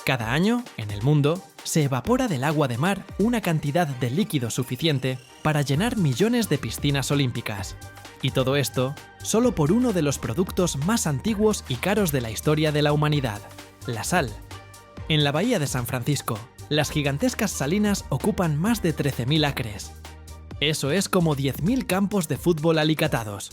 Cada año, en el mundo, se evapora del agua de mar una cantidad de líquido suficiente para llenar millones de piscinas olímpicas. Y todo esto solo por uno de los productos más antiguos y caros de la historia de la humanidad, la sal. En la bahía de San Francisco, las gigantescas salinas ocupan más de 13.000 acres. Eso es como 10.000 campos de fútbol alicatados.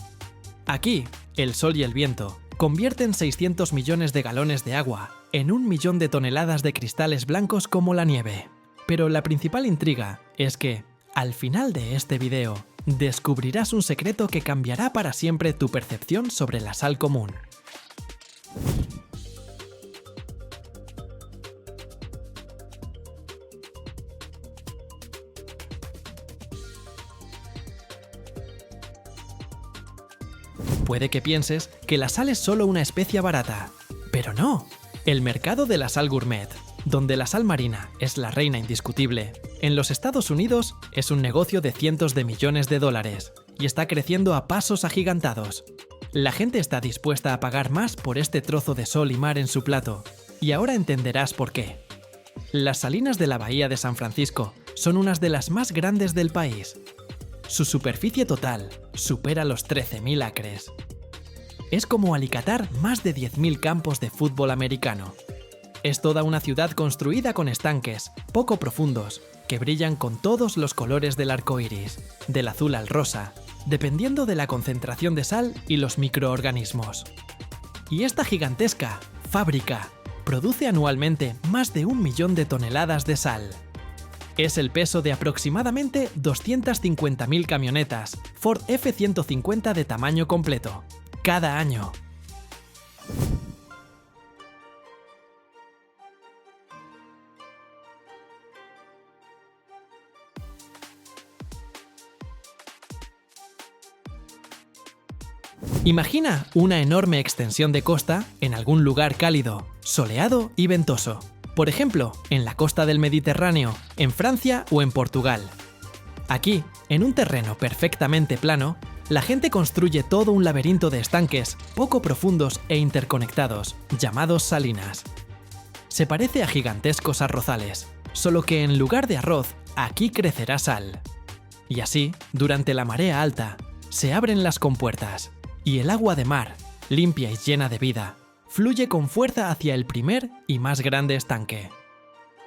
Aquí, el sol y el viento convierten 600 millones de galones de agua en 1 millón de toneladas de cristales blancos como la nieve. Pero la principal intriga es que, al final de este video, descubrirás un secreto que cambiará para siempre tu percepción sobre la sal común. Puede que pienses que la sal es solo una especia barata, pero no. El mercado de la sal gourmet, donde la sal marina es la reina indiscutible, en los Estados Unidos es un negocio de cientos de millones de dólares y está creciendo a pasos agigantados. La gente está dispuesta a pagar más por este trozo de sol y mar en su plato, y ahora entenderás por qué. Las salinas de la bahía de San Francisco son unas de las más grandes del país. Su superficie total supera los 13.000 acres. Es como alicatar más de 10.000 campos de fútbol americano. Es toda una ciudad construida con estanques poco profundos que brillan con todos los colores del arco iris, del azul al rosa, dependiendo de la concentración de sal y los microorganismos. Y esta gigantesca fábrica produce anualmente más de 1 millón de toneladas de sal. Es el peso de aproximadamente 250.000 camionetas Ford F-150 de tamaño completo, cada año. Imagina una enorme extensión de costa en algún lugar cálido, soleado y ventoso. Por ejemplo, en la costa del Mediterráneo, en Francia o en Portugal. Aquí, en un terreno perfectamente plano, la gente construye todo un laberinto de estanques poco profundos e interconectados, llamados salinas. Se parece a gigantescos arrozales, solo que en lugar de arroz, aquí crecerá sal. Y así, durante la marea alta, se abren las compuertas, y el agua de mar, limpia y llena de vida, fluye con fuerza hacia el primer y más grande estanque.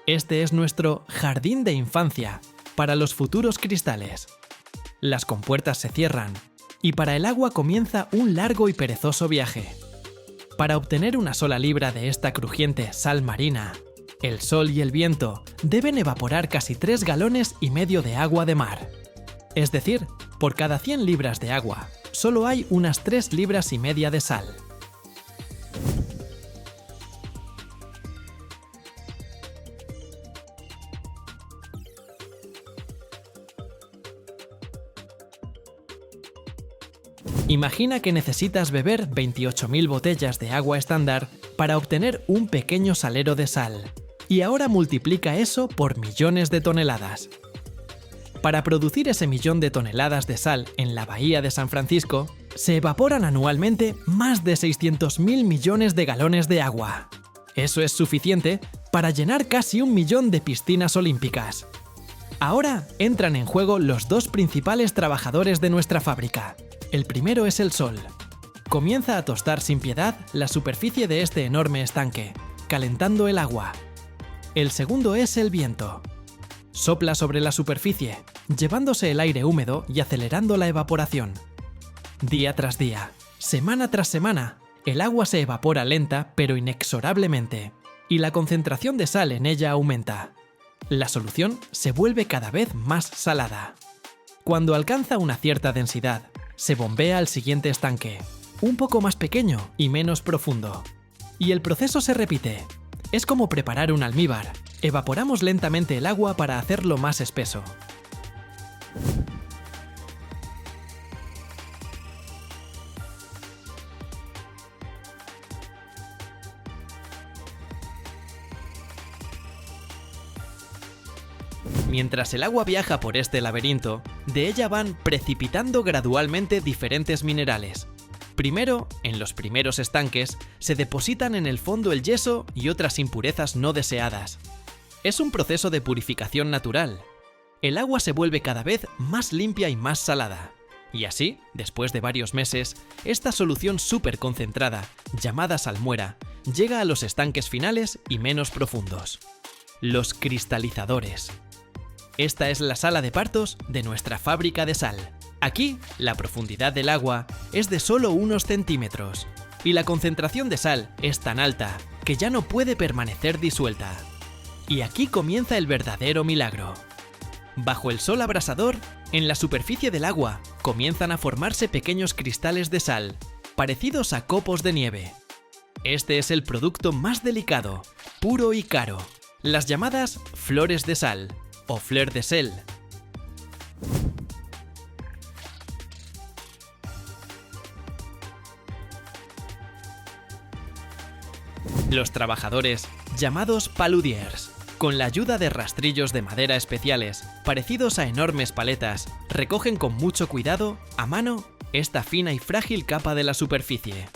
Este es nuestro jardín de infancia para los futuros cristales. Las compuertas se cierran y para el agua comienza un largo y perezoso viaje. Para obtener una sola libra de esta crujiente sal marina, el sol y el viento deben evaporar casi 3,5 galones de agua de mar. Es decir, por cada 100 libras de agua, solo hay unas 3,5 libras de sal. Imagina que necesitas beber 28.000 botellas de agua estándar para obtener un pequeño salero de sal, y ahora multiplica eso por millones de toneladas. Para producir ese millón de toneladas de sal en la bahía de San Francisco, se evaporan anualmente más de 600.000 millones de galones de agua. Eso es suficiente para llenar casi 1 millón de piscinas olímpicas. Ahora entran en juego los dos principales trabajadores de nuestra fábrica. El primero es el sol. Comienza a tostar sin piedad la superficie de este enorme estanque, calentando el agua. El segundo es el viento. Sopla sobre la superficie, llevándose el aire húmedo y acelerando la evaporación. Día tras día, semana tras semana, el agua se evapora lenta pero inexorablemente, y la concentración de sal en ella aumenta. La solución se vuelve cada vez más salada. Cuando alcanza una cierta densidad, se bombea al siguiente estanque, un poco más pequeño y menos profundo. Y el proceso se repite. Es como preparar un almíbar. Evaporamos lentamente el agua para hacerlo más espeso. Mientras el agua viaja por este laberinto, de ella van precipitando gradualmente diferentes minerales. Primero, en los primeros estanques, se depositan en el fondo el yeso y otras impurezas no deseadas. Es un proceso de purificación natural. El agua se vuelve cada vez más limpia y más salada. Y así, después de varios meses, esta solución súper concentrada, llamada salmuera, llega a los estanques finales y menos profundos. Los cristalizadores. Esta es la sala de partos de nuestra fábrica de sal. Aquí, la profundidad del agua es de solo unos centímetros y la concentración de sal es tan alta que ya no puede permanecer disuelta. Y aquí comienza el verdadero milagro. Bajo el sol abrasador, en la superficie del agua comienzan a formarse pequeños cristales de sal, parecidos a copos de nieve. Este es el producto más delicado, puro y caro, las llamadas flores de sal o fleur de sel. Los trabajadores, llamados paludiers, con la ayuda de rastrillos de madera especiales, parecidos a enormes paletas, recogen con mucho cuidado, a mano, esta fina y frágil capa de la superficie.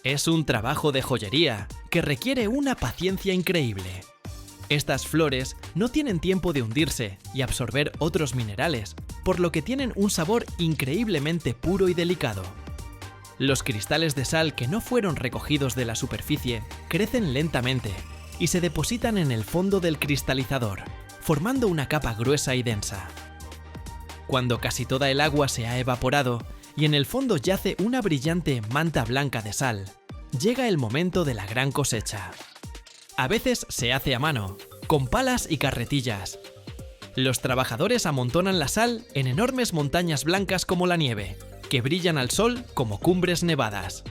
Es un trabajo de joyería que requiere una paciencia increíble. Estas flores no tienen tiempo de hundirse y absorber otros minerales, por lo que tienen un sabor increíblemente puro y delicado. Los cristales de sal que no fueron recogidos de la superficie crecen lentamente y se depositan en el fondo del cristalizador, formando una capa gruesa y densa. Cuando casi toda el agua se ha evaporado y en el fondo yace una brillante manta blanca de sal, llega el momento de la gran cosecha. A veces se hace a mano, con palas y carretillas. Los trabajadores amontonan la sal en enormes montañas blancas como la nieve, que brillan al sol como cumbres nevadas.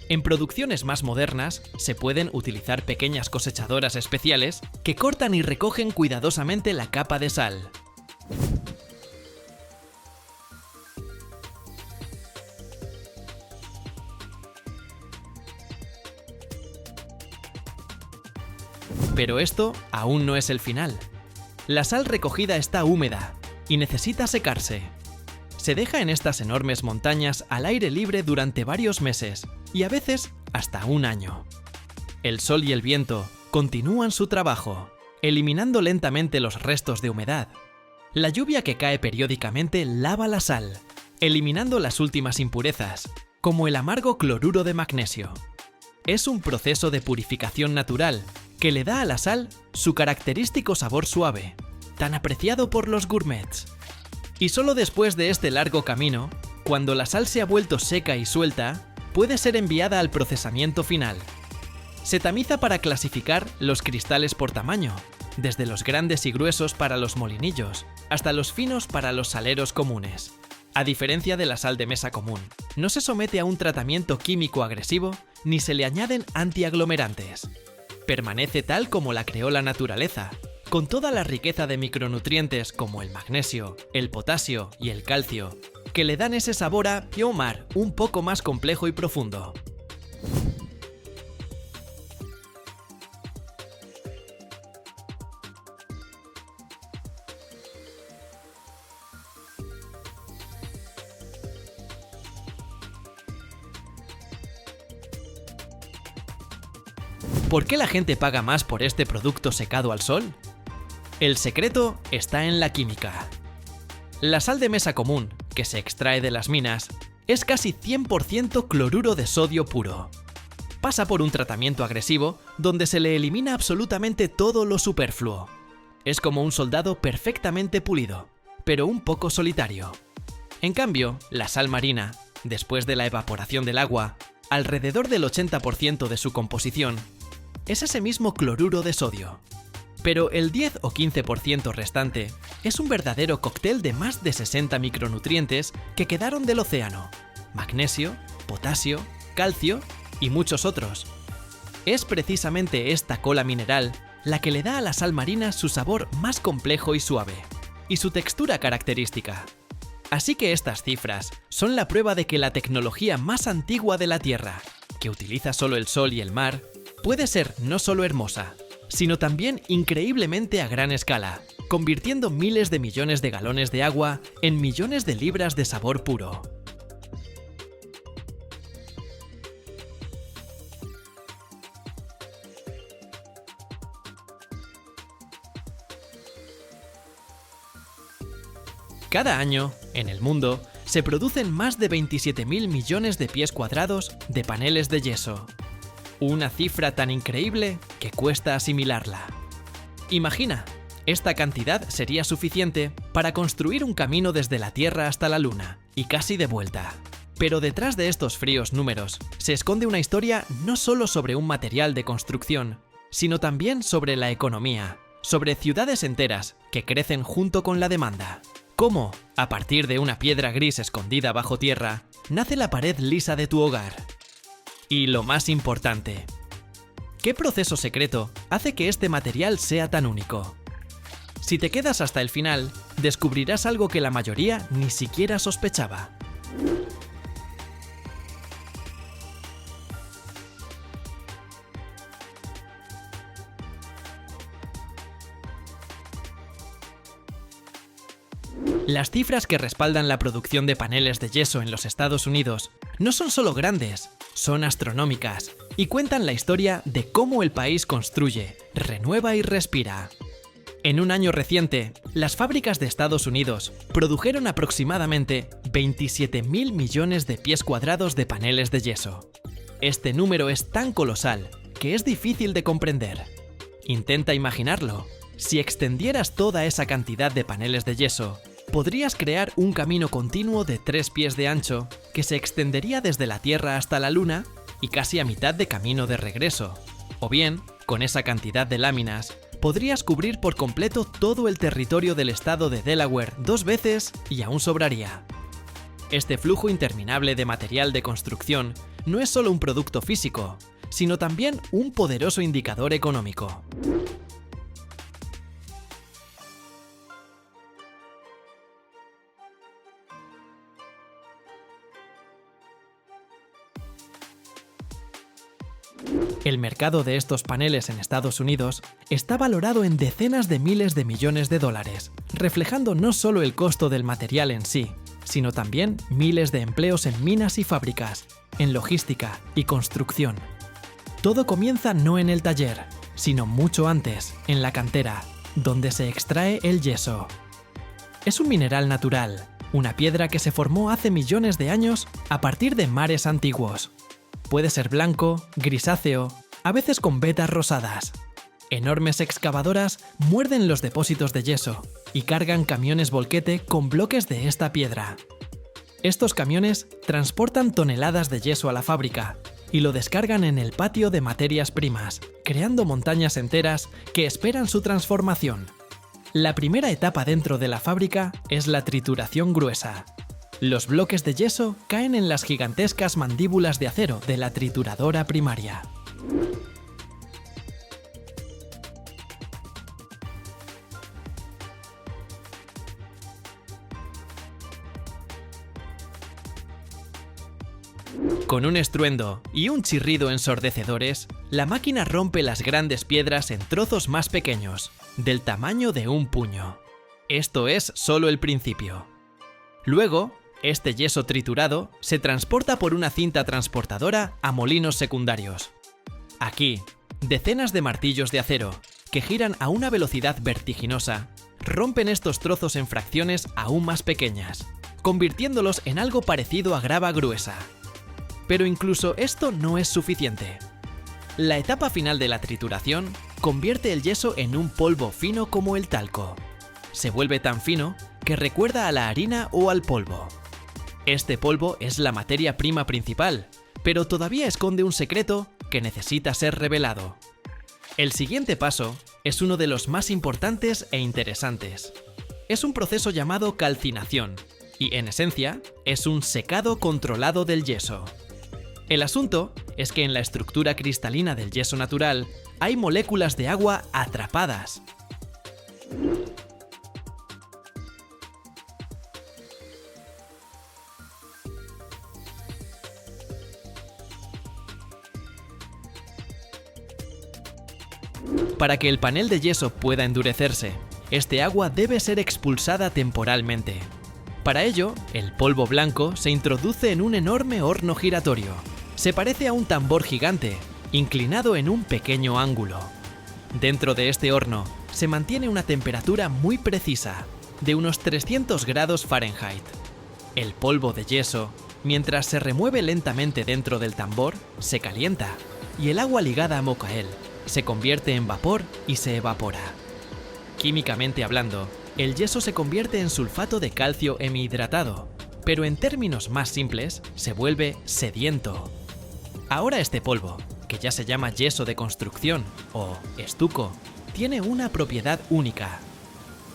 En producciones más modernas se pueden utilizar pequeñas cosechadoras especiales que cortan y recogen cuidadosamente la capa de sal. Pero esto aún no es el final. La sal recogida está húmeda y necesita secarse. Se deja en estas enormes montañas al aire libre durante varios meses y a veces hasta un año. El sol y el viento continúan su trabajo, eliminando lentamente los restos de humedad. La lluvia que cae periódicamente lava la sal, eliminando las últimas impurezas, como el amargo cloruro de magnesio. Es un proceso de purificación natural que le da a la sal su característico sabor suave, tan apreciado por los gourmets. Y solo después de este largo camino, cuando la sal se ha vuelto seca y suelta, puede ser enviada al procesamiento final. Se tamiza para clasificar los cristales por tamaño, desde los grandes y gruesos para los molinillos, hasta los finos para los saleros comunes. A diferencia de la sal de mesa común, no se somete a un tratamiento químico agresivo ni se le añaden antiaglomerantes. Permanece tal como la creó la naturaleza, con toda la riqueza de micronutrientes como el magnesio, el potasio y el calcio, que le dan ese sabor a Piomar un poco más complejo y profundo. ¿Por qué la gente paga más por este producto secado al sol? El secreto está en la química. La sal de mesa común, que se extrae de las minas, es casi 100% cloruro de sodio puro. Pasa por un tratamiento agresivo donde se le elimina absolutamente todo lo superfluo. Es como un soldado perfectamente pulido, pero un poco solitario. En cambio, la sal marina, después de la evaporación del agua, alrededor del 80% de su composición, es ese mismo cloruro de sodio. Pero el 10 o 15% restante es un verdadero cóctel de más de 60 micronutrientes que quedaron del océano: magnesio, potasio, calcio y muchos otros. Es precisamente esta cola mineral la que le da a la sal marina su sabor más complejo y suave, y su textura característica. Así que estas cifras son la prueba de que la tecnología más antigua de la Tierra, que utiliza solo el sol y el mar, puede ser no solo hermosa, sino también increíblemente a gran escala, convirtiendo miles de millones de galones de agua en millones de libras de sabor puro. Cada año, en el mundo, se producen más de 27.000 millones de pies cuadrados de paneles de yeso. Una cifra tan increíble que cuesta asimilarla. Imagina, esta cantidad sería suficiente para construir un camino desde la Tierra hasta la Luna, y casi de vuelta. Pero detrás de estos fríos números se esconde una historia no solo sobre un material de construcción, sino también sobre la economía, sobre ciudades enteras que crecen junto con la demanda. Cómo, a partir de una piedra gris escondida bajo tierra, nace la pared lisa de tu hogar. Y lo más importante, ¿qué proceso secreto hace que este material sea tan único? Si te quedas hasta el final, descubrirás algo que la mayoría ni siquiera sospechaba. Las cifras que respaldan la producción de paneles de yeso en los Estados Unidos no son solo grandes, son astronómicas y cuentan la historia de cómo el país construye, renueva y respira. En un año reciente, las fábricas de Estados Unidos produjeron aproximadamente 27.000 millones de pies cuadrados de paneles de yeso. Este número es tan colosal que es difícil de comprender. Intenta imaginarlo. Si extendieras toda esa cantidad de paneles de yeso, podrías crear un camino continuo de 3 pies de ancho que se extendería desde la Tierra hasta la Luna y casi a mitad de camino de regreso. O bien, con esa cantidad de láminas, podrías cubrir por completo todo el territorio del estado de Delaware 2 veces y aún sobraría. Este flujo interminable de material de construcción no es solo un producto físico, sino también un poderoso indicador económico. El mercado de estos paneles en Estados Unidos está valorado en decenas de miles de millones de dólares, reflejando no solo el costo del material en sí, sino también miles de empleos en minas y fábricas, en logística y construcción. Todo comienza no en el taller, sino mucho antes, en la cantera, donde se extrae el yeso. Es un mineral natural, una piedra que se formó hace millones de años a partir de mares antiguos. Puede ser blanco, grisáceo, a veces con vetas rosadas. Enormes excavadoras muerden los depósitos de yeso y cargan camiones volquete con bloques de esta piedra. Estos camiones transportan toneladas de yeso a la fábrica y lo descargan en el patio de materias primas, creando montañas enteras que esperan su transformación. La primera etapa dentro de la fábrica es la trituración gruesa. Los bloques de yeso caen en las gigantescas mandíbulas de acero de la trituradora primaria. Con un estruendo y un chirrido ensordecedores, la máquina rompe las grandes piedras en trozos más pequeños, del tamaño de un puño. Esto es solo el principio. Luego, este yeso triturado se transporta por una cinta transportadora a molinos secundarios. Aquí, decenas de martillos de acero, que giran a una velocidad vertiginosa, rompen estos trozos en fracciones aún más pequeñas, convirtiéndolos en algo parecido a grava gruesa. Pero incluso esto no es suficiente. La etapa final de la trituración convierte el yeso en un polvo fino como el talco. Se vuelve tan fino que recuerda a la harina o al polvo. Este polvo es la materia prima principal, pero todavía esconde un secreto que necesita ser revelado. El siguiente paso es uno de los más importantes e interesantes. Es un proceso llamado calcinación, y en esencia es un secado controlado del yeso. El asunto es que en la estructura cristalina del yeso natural hay moléculas de agua atrapadas. Para que el panel de yeso pueda endurecerse, este agua debe ser expulsada temporalmente. Para ello, el polvo blanco se introduce en un enorme horno giratorio. Se parece a un tambor gigante, inclinado en un pequeño ángulo. Dentro de este horno se mantiene una temperatura muy precisa, de unos 300 grados Fahrenheit. El polvo de yeso, mientras se remueve lentamente dentro del tambor, se calienta y el agua ligada a Mocael se convierte en vapor y se evapora. Químicamente hablando, el yeso se convierte en sulfato de calcio hemihidratado, pero en términos más simples, se vuelve sediento. Ahora este polvo, que ya se llama yeso de construcción o estuco, tiene una propiedad única.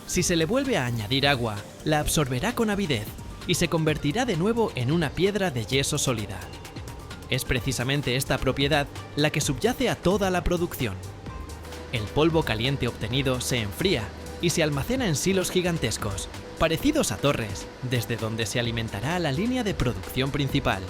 Si se le vuelve a añadir agua, la absorberá con avidez y se convertirá de nuevo en una piedra de yeso sólida. Es precisamente esta propiedad la que subyace a toda la producción. El polvo caliente obtenido se enfría y se almacena en silos gigantescos, parecidos a torres, desde donde se alimentará la línea de producción principal.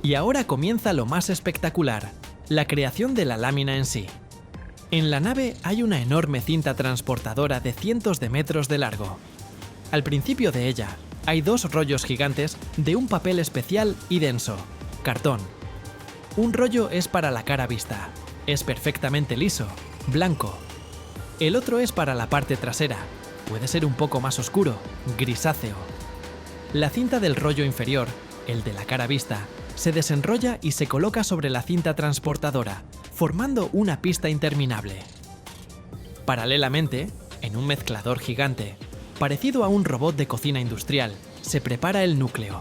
Y ahora comienza lo más espectacular, la creación de la lámina en sí. En la nave hay una enorme cinta transportadora de cientos de metros de largo. Al principio de ella hay dos rollos gigantes de un papel especial y denso, cartón. Un rollo es para la cara vista, es perfectamente liso, blanco. El otro es para la parte trasera, puede ser un poco más oscuro, grisáceo. La cinta del rollo inferior, el de la cara vista, se desenrolla y se coloca sobre la cinta transportadora, formando una pista interminable. Paralelamente, en un mezclador gigante, parecido a un robot de cocina industrial, se prepara el núcleo.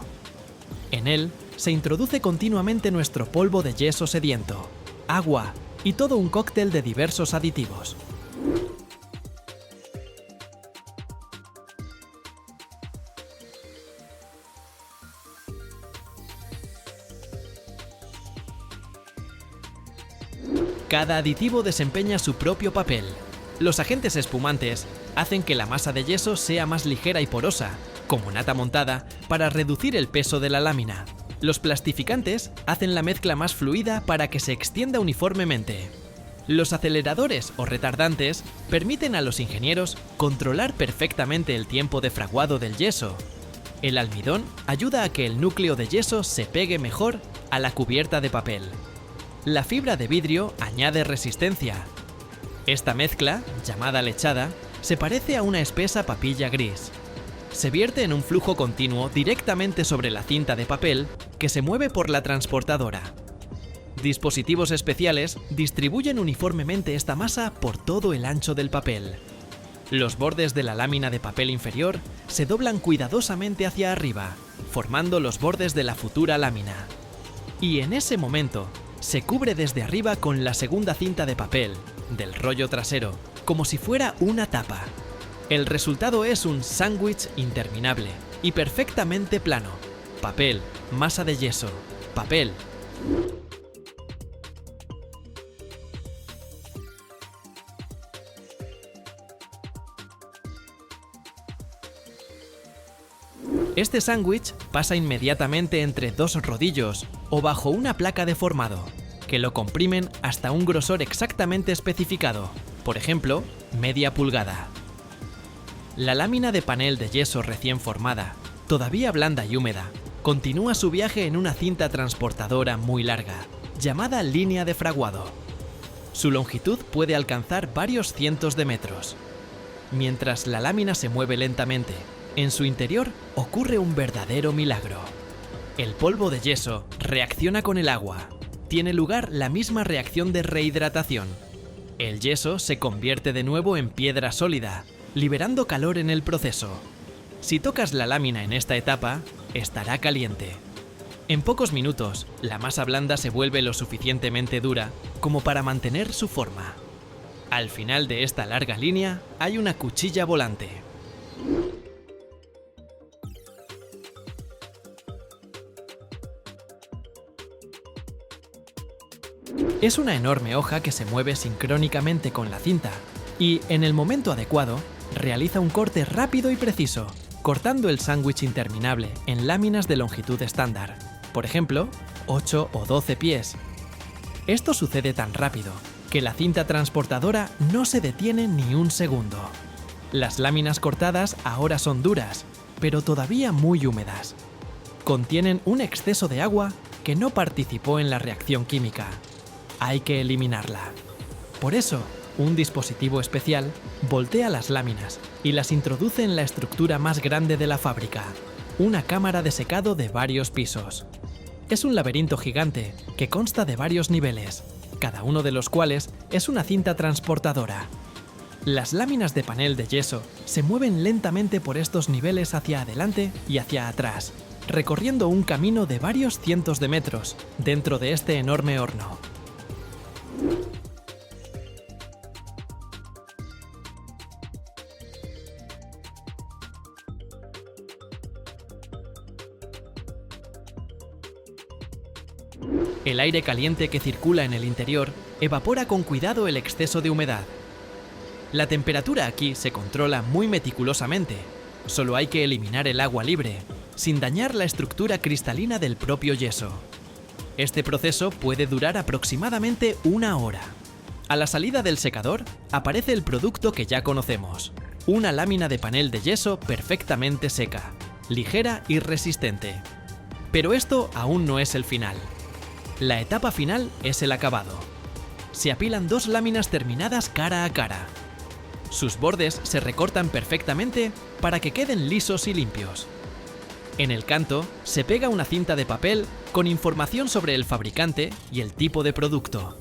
En él se introduce continuamente nuestro polvo de yeso sediento, agua y todo un cóctel de diversos aditivos. Cada aditivo desempeña su propio papel. Los agentes espumantes hacen que la masa de yeso sea más ligera y porosa, como nata montada, para reducir el peso de la lámina. Los plastificantes hacen la mezcla más fluida para que se extienda uniformemente. Los aceleradores o retardantes permiten a los ingenieros controlar perfectamente el tiempo de fraguado del yeso. El almidón ayuda a que el núcleo de yeso se pegue mejor a la cubierta de papel. La fibra de vidrio añade resistencia. Esta mezcla, llamada lechada, se parece a una espesa papilla gris. Se vierte en un flujo continuo directamente sobre la cinta de papel que se mueve por la transportadora. Dispositivos especiales distribuyen uniformemente esta masa por todo el ancho del papel. Los bordes de la lámina de papel inferior se doblan cuidadosamente hacia arriba, formando los bordes de la futura lámina. Y en ese momento, se cubre desde arriba con la segunda cinta de papel, del rollo trasero, como si fuera una tapa. El resultado es un sándwich interminable y perfectamente plano. Papel, masa de yeso, papel. Este sándwich pasa inmediatamente entre dos rodillos o bajo una placa de formado, que lo comprimen hasta un grosor exactamente especificado, por ejemplo, media pulgada. La lámina de panel de yeso recién formada, todavía blanda y húmeda, continúa su viaje en una cinta transportadora muy larga, llamada línea de fraguado. Su longitud puede alcanzar varios cientos de metros. Mientras la lámina se mueve lentamente, en su interior ocurre un verdadero milagro. El polvo de yeso reacciona con el agua. Tiene lugar la misma reacción de rehidratación. El yeso se convierte de nuevo en piedra sólida, liberando calor en el proceso. Si tocas la lámina en esta etapa, estará caliente. En pocos minutos, la masa blanda se vuelve lo suficientemente dura como para mantener su forma. Al final de esta larga línea hay una cuchilla volante. Es una enorme hoja que se mueve sincrónicamente con la cinta y, en el momento adecuado, realiza un corte rápido y preciso, cortando el sándwich interminable en láminas de longitud estándar, por ejemplo, 8 o 12 pies. Esto sucede tan rápido que la cinta transportadora no se detiene ni un segundo. Las láminas cortadas ahora son duras, pero todavía muy húmedas. Contienen un exceso de agua que no participó en la reacción química. Hay que eliminarla. Por eso, un dispositivo especial voltea las láminas y las introduce en la estructura más grande de la fábrica, una cámara de secado de varios pisos. Es un laberinto gigante que consta de varios niveles, cada uno de los cuales es una cinta transportadora. Las láminas de panel de yeso se mueven lentamente por estos niveles hacia adelante y hacia atrás, recorriendo un camino de varios cientos de metros dentro de este enorme horno. El aire caliente que circula en el interior evapora con cuidado el exceso de humedad. La temperatura aquí se controla muy meticulosamente. Solo hay que eliminar el agua libre, sin dañar la estructura cristalina del propio yeso. Este proceso puede durar aproximadamente 1 hora. A la salida del secador aparece el producto que ya conocemos, una lámina de panel de yeso perfectamente seca, ligera y resistente. Pero esto aún no es el final. La etapa final es el acabado. Se apilan 2 láminas terminadas cara a cara. Sus bordes se recortan perfectamente para que queden lisos y limpios. En el canto se pega una cinta de papel con información sobre el fabricante y el tipo de producto.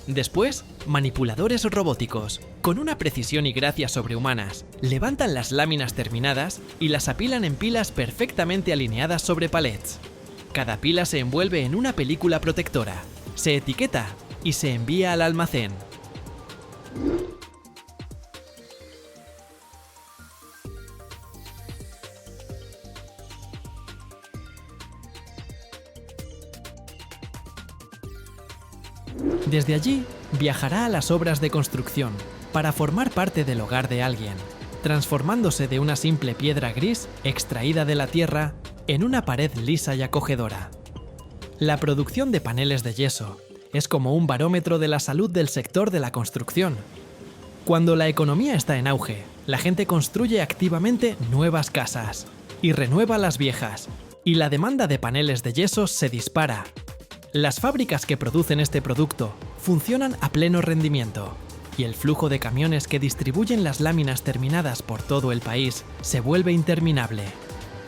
Después, manipuladores robóticos, con una precisión y gracia sobrehumanas, levantan las láminas terminadas y las apilan en pilas perfectamente alineadas sobre palets. Cada pila se envuelve en una película protectora, se etiqueta y se envía al almacén. Desde allí, viajará a las obras de construcción para formar parte del hogar de alguien, transformándose de una simple piedra gris extraída de la tierra en una pared lisa y acogedora. La producción de paneles de yeso es como un barómetro de la salud del sector de la construcción. Cuando la economía está en auge, la gente construye activamente nuevas casas y renueva las viejas, y la demanda de paneles de yeso se dispara. Las fábricas que producen este producto funcionan a pleno rendimiento, y el flujo de camiones que distribuyen las láminas terminadas por todo el país se vuelve interminable.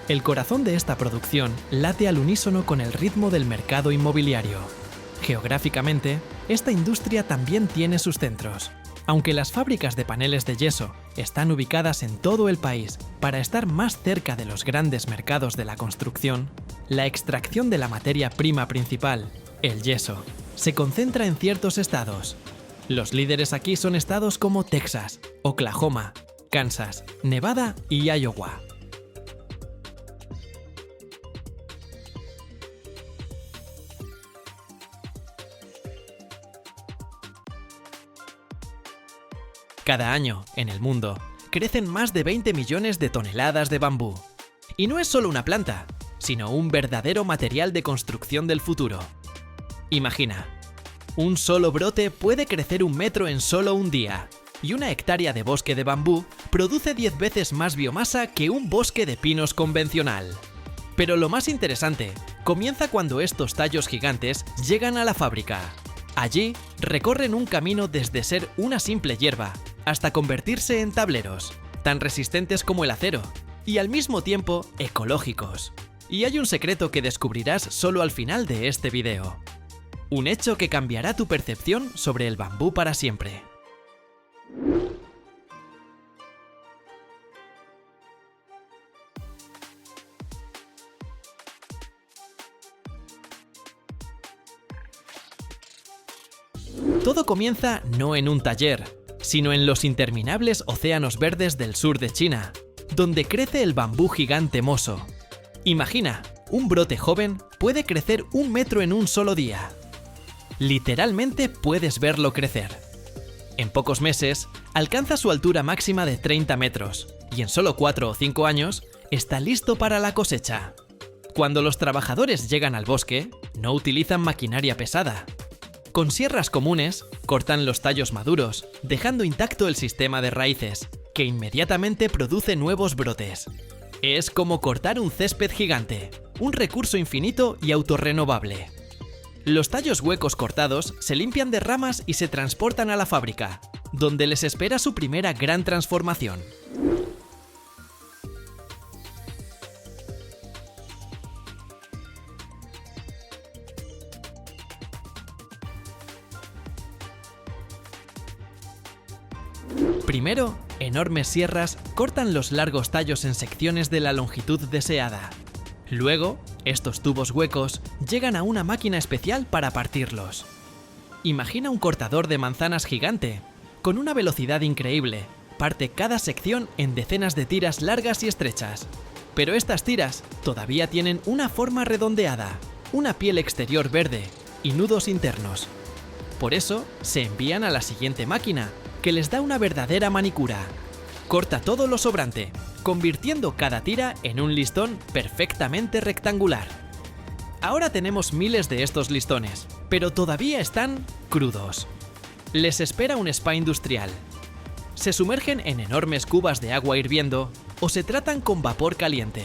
El corazón de esta producción late al unísono con el ritmo del mercado inmobiliario. Geográficamente, esta industria también tiene sus centros. Aunque las fábricas de paneles de yeso están ubicadas en todo el país para estar más cerca de los grandes mercados de la construcción, la extracción de la materia prima principal, el yeso, se concentra en ciertos estados. Los líderes aquí son estados como Texas, Oklahoma, Kansas, Nevada y Iowa. Cada año, en el mundo, crecen más de 20 millones de toneladas de bambú. Y no es solo una planta, sino un verdadero material de construcción del futuro. Imagina, un solo brote puede crecer 1 metro en solo un día, y 1 hectárea de bosque de bambú produce 10 veces más biomasa que un bosque de pinos convencional. Pero lo más interesante comienza cuando estos tallos gigantes llegan a la fábrica. Allí recorren un camino desde ser una simple hierba hasta convertirse en tableros, tan resistentes como el acero, y al mismo tiempo ecológicos. Y hay un secreto que descubrirás solo al final de este video. Un hecho que cambiará tu percepción sobre el bambú para siempre. Todo comienza no en un taller, sino en los interminables océanos verdes del sur de China, donde crece el bambú gigante moso. Imagina, un brote joven puede crecer 1 metro en un solo día. Literalmente puedes verlo crecer. En pocos meses, alcanza su altura máxima de 30 metros, y en solo 4 o 5 años, está listo para la cosecha. Cuando los trabajadores llegan al bosque, no utilizan maquinaria pesada. Con sierras comunes, cortan los tallos maduros, dejando intacto el sistema de raíces, que inmediatamente produce nuevos brotes. Es como cortar un césped gigante, un recurso infinito y autorrenovable. Los tallos huecos cortados se limpian de ramas y se transportan a la fábrica, donde les espera su primera gran transformación. Primero, enormes sierras cortan los largos tallos en secciones de la longitud deseada. Luego, estos tubos huecos llegan a una máquina especial para partirlos. Imagina un cortador de manzanas gigante. Con una velocidad increíble, parte cada sección en decenas de tiras largas y estrechas. Pero estas tiras todavía tienen una forma redondeada, una piel exterior verde y nudos internos. Por eso, se envían a la siguiente máquina, que les da una verdadera manicura. Corta todo lo sobrante, convirtiendo cada tira en un listón perfectamente rectangular. Ahora tenemos miles de estos listones, pero todavía están crudos. Les espera un spa industrial. Se sumergen en enormes cubas de agua hirviendo o se tratan con vapor caliente.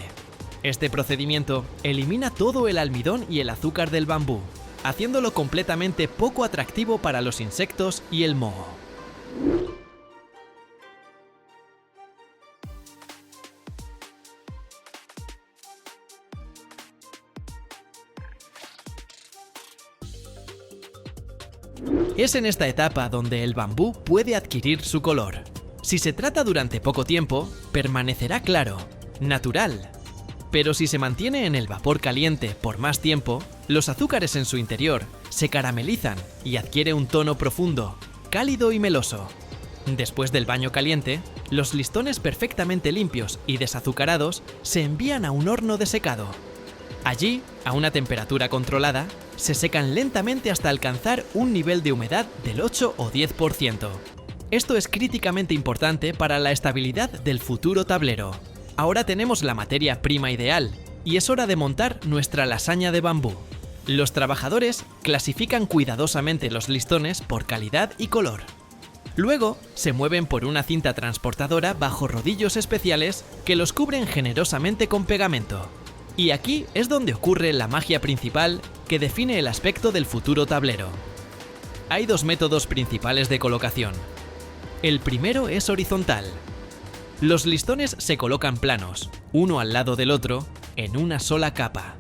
Este procedimiento elimina todo el almidón y el azúcar del bambú, haciéndolo completamente poco atractivo para los insectos y el moho. Es en esta etapa donde el bambú puede adquirir su color. Si se trata durante poco tiempo, permanecerá claro, natural. Pero si se mantiene en el vapor caliente por más tiempo, los azúcares en su interior se caramelizan y adquiere un tono profundo, cálido y meloso. Después del baño caliente, los listones perfectamente limpios y desazucarados se envían a un horno de secado. Allí, a una temperatura controlada, se secan lentamente hasta alcanzar un nivel de humedad del 8 o 10%. Esto es críticamente importante para la estabilidad del futuro tablero. Ahora tenemos la materia prima ideal, y es hora de montar nuestra lasaña de bambú. Los trabajadores clasifican cuidadosamente los listones por calidad y color. Luego, se mueven por una cinta transportadora bajo rodillos especiales que los cubren generosamente con pegamento. Y aquí es donde ocurre la magia principal que define el aspecto del futuro tablero. Hay dos métodos principales de colocación. El primero es horizontal. Los listones se colocan planos, uno al lado del otro, en una sola capa.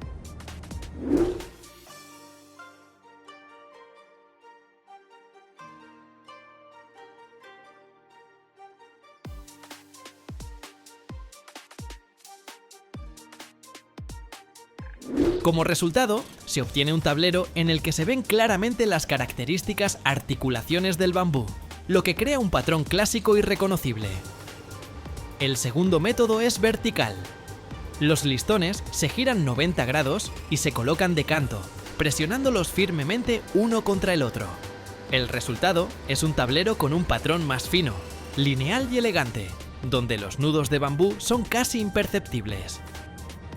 Como resultado, se obtiene un tablero en el que se ven claramente las características articulaciones del bambú, lo que crea un patrón clásico y reconocible. El segundo método es vertical. Los listones se giran 90 grados y se colocan de canto, presionándolos firmemente uno contra el otro. El resultado es un tablero con un patrón más fino, lineal y elegante, donde los nudos de bambú son casi imperceptibles.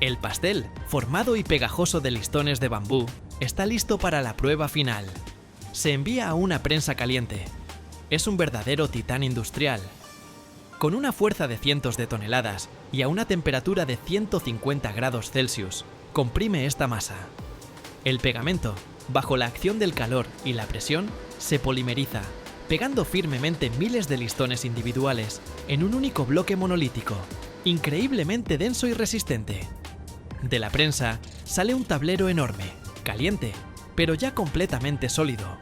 El pastel, formado y pegajoso de listones de bambú, está listo para la prueba final. Se envía a una prensa caliente. Es un verdadero titán industrial. Con una fuerza de cientos de toneladas y a una temperatura de 150 grados Celsius, comprime esta masa. El pegamento, bajo la acción del calor y la presión, se polimeriza, pegando firmemente miles de listones individuales en un único bloque monolítico, increíblemente denso y resistente. De la prensa sale un tablero enorme, caliente, pero ya completamente sólido.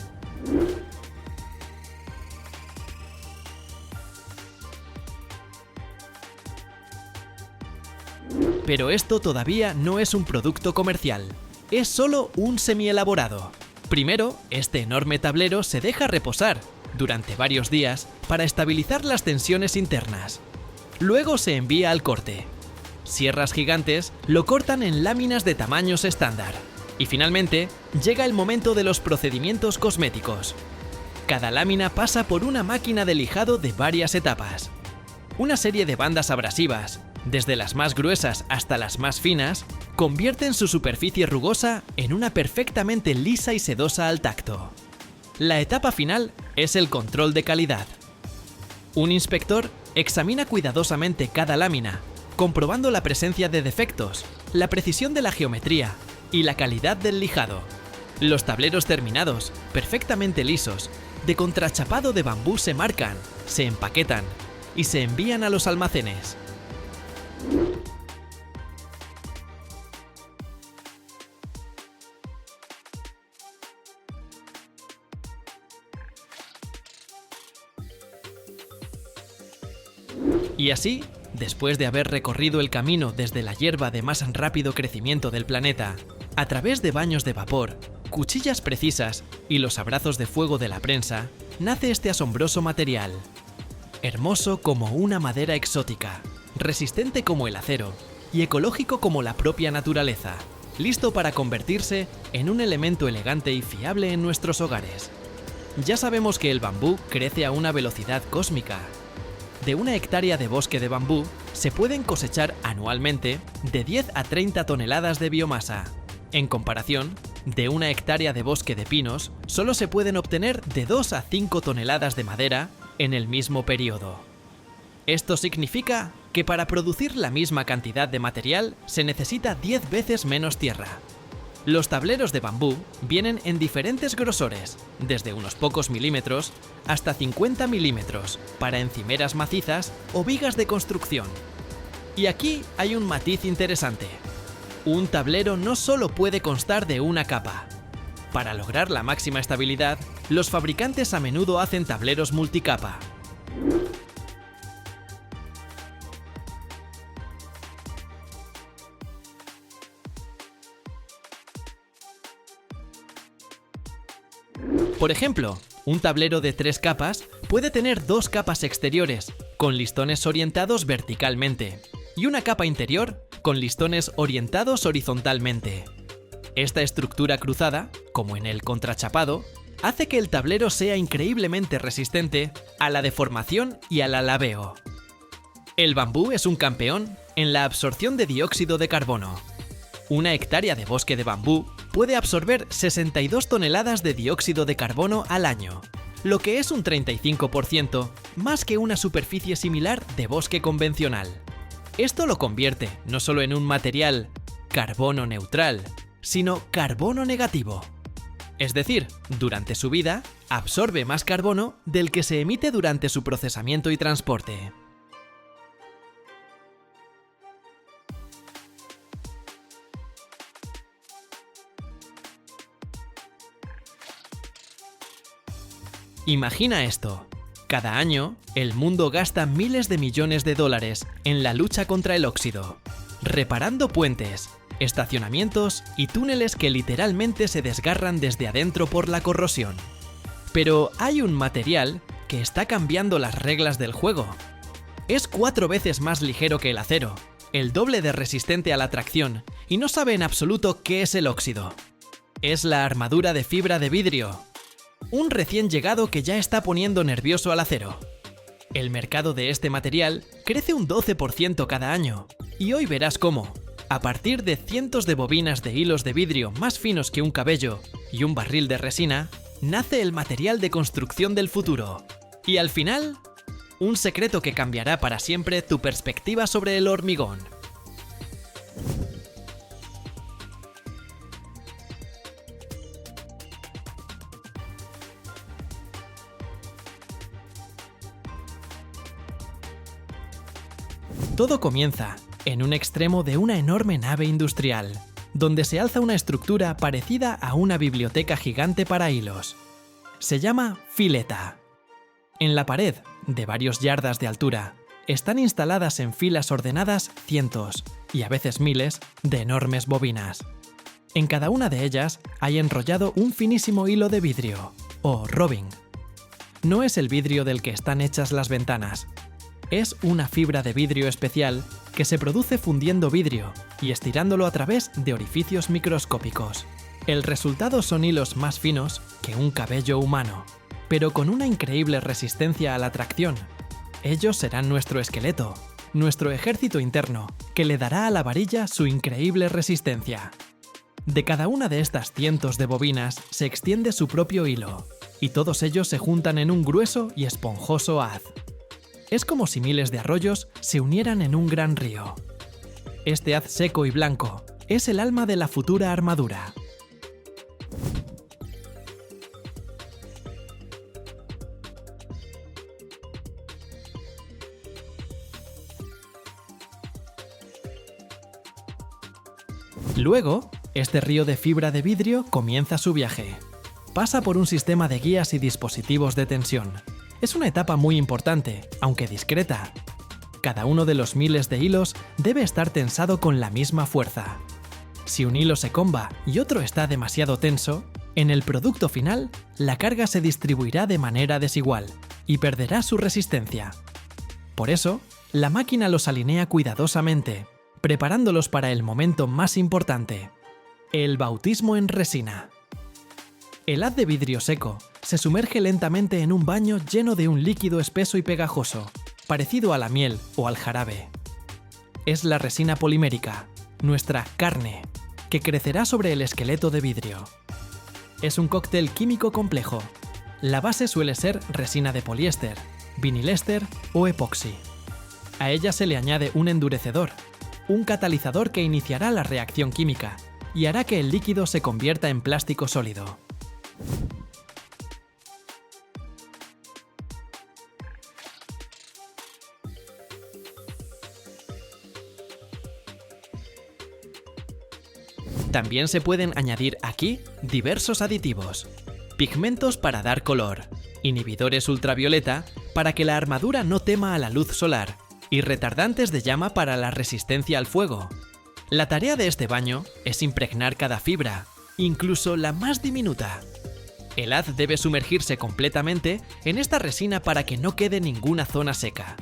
Pero esto todavía no es un producto comercial, es solo un semielaborado. Primero, este enorme tablero se deja reposar durante varios días para estabilizar las tensiones internas. Luego se envía al corte. Sierras gigantes lo cortan en láminas de tamaños estándar. Y finalmente, llega el momento de los procedimientos cosméticos. Cada lámina pasa por una máquina de lijado de varias etapas. Una serie de bandas abrasivas, desde las más gruesas hasta las más finas, convierten su superficie rugosa en una perfectamente lisa y sedosa al tacto. La etapa final es el control de calidad. Un inspector examina cuidadosamente cada lámina, comprobando la presencia de defectos, la precisión de la geometría y la calidad del lijado. Los tableros terminados, perfectamente lisos, de contrachapado de bambú se marcan, se empaquetan y se envían a los almacenes. Y así, después de haber recorrido el camino desde la hierba de más rápido crecimiento del planeta, a través de baños de vapor, cuchillas precisas y los abrazos de fuego de la prensa, nace este asombroso material. Hermoso como una madera exótica, resistente como el acero y ecológico como la propia naturaleza, listo para convertirse en un elemento elegante y fiable en nuestros hogares. Ya sabemos que el bambú crece a una velocidad cósmica. De una hectárea de bosque de bambú se pueden cosechar anualmente de 10 a 30 toneladas de biomasa. En comparación, de una hectárea de bosque de pinos solo se pueden obtener de 2 a 5 toneladas de madera en el mismo periodo. Esto significa que para producir la misma cantidad de material se necesita 10 veces menos tierra. Los tableros de bambú vienen en diferentes grosores, desde unos pocos milímetros hasta 50 milímetros, para encimeras macizas o vigas de construcción. Y aquí hay un matiz interesante. Un tablero no solo puede constar de una capa. Para lograr la máxima estabilidad, los fabricantes a menudo hacen tableros multicapa. Por ejemplo, un tablero de 3 capas puede tener 2 capas exteriores, con listones orientados verticalmente, y una capa interior con listones orientados horizontalmente. Esta estructura cruzada, como en el contrachapado, hace que el tablero sea increíblemente resistente a la deformación y al alabeo. El bambú es un campeón en la absorción de dióxido de carbono. Una hectárea de bosque de bambú puede absorber 62 toneladas de dióxido de carbono al año, lo que es un 35% más que una superficie similar de bosque convencional. Esto lo convierte no solo en un material carbono neutral, sino carbono negativo. Es decir, durante su vida, absorbe más carbono del que se emite durante su procesamiento y transporte. Imagina esto. Cada año, el mundo gasta miles de millones de dólares en la lucha contra el óxido, reparando puentes, estacionamientos y túneles que literalmente se desgarran desde adentro por la corrosión. Pero hay un material que está cambiando las reglas del juego. Es 4 veces más ligero que el acero, el doble de resistente a la tracción, y no sabe en absoluto qué es el óxido. Es la armadura de fibra de vidrio. Un recién llegado que ya está poniendo nervioso al acero. El mercado de este material crece un 12% cada año, y hoy verás cómo, a partir de cientos de bobinas de hilos de vidrio más finos que un cabello y un barril de resina, nace el material de construcción del futuro. Y al final, un secreto que cambiará para siempre tu perspectiva sobre el hormigón. Todo comienza en un extremo de una enorme nave industrial, donde se alza una estructura parecida a una biblioteca gigante para hilos. Se llama fileta. En la pared, de varios yardas de altura, están instaladas en filas ordenadas cientos, y a veces miles, de enormes bobinas. En cada una de ellas hay enrollado un finísimo hilo de vidrio, o robbing. No es el vidrio del que están hechas las ventanas. Es una fibra de vidrio especial que se produce fundiendo vidrio y estirándolo a través de orificios microscópicos. El resultado son hilos más finos que un cabello humano, pero con una increíble resistencia a la tracción. Ellos serán nuestro esqueleto, nuestro ejército interno, que le dará a la varilla su increíble resistencia. De cada una de estas cientos de bobinas se extiende su propio hilo, y todos ellos se juntan en un grueso y esponjoso haz. Es como si miles de arroyos se unieran en un gran río. Este haz seco y blanco es el alma de la futura armadura. Luego, este río de fibra de vidrio comienza su viaje. Pasa por un sistema de guías y dispositivos de tensión. Es una etapa muy importante, aunque discreta. Cada uno de los miles de hilos debe estar tensado con la misma fuerza. Si un hilo se comba y otro está demasiado tenso, en el producto final, la carga se distribuirá de manera desigual y perderá su resistencia. Por eso, la máquina los alinea cuidadosamente, preparándolos para el momento más importante: el bautismo en resina. El haz de vidrio seco se sumerge lentamente en un baño lleno de un líquido espeso y pegajoso, parecido a la miel o al jarabe. Es la resina polimérica, nuestra carne, que crecerá sobre el esqueleto de vidrio. Es un cóctel químico complejo. La base suele ser resina de poliéster, vinilester o epoxi. A ella se le añade un endurecedor, un catalizador que iniciará la reacción química y hará que el líquido se convierta en plástico sólido. También se pueden añadir aquí diversos aditivos: pigmentos para dar color, inhibidores ultravioleta para que la armadura no tema a la luz solar y retardantes de llama para la resistencia al fuego. La tarea de este baño es impregnar cada fibra, incluso la más diminuta. El haz debe sumergirse completamente en esta resina para que no quede ninguna zona seca.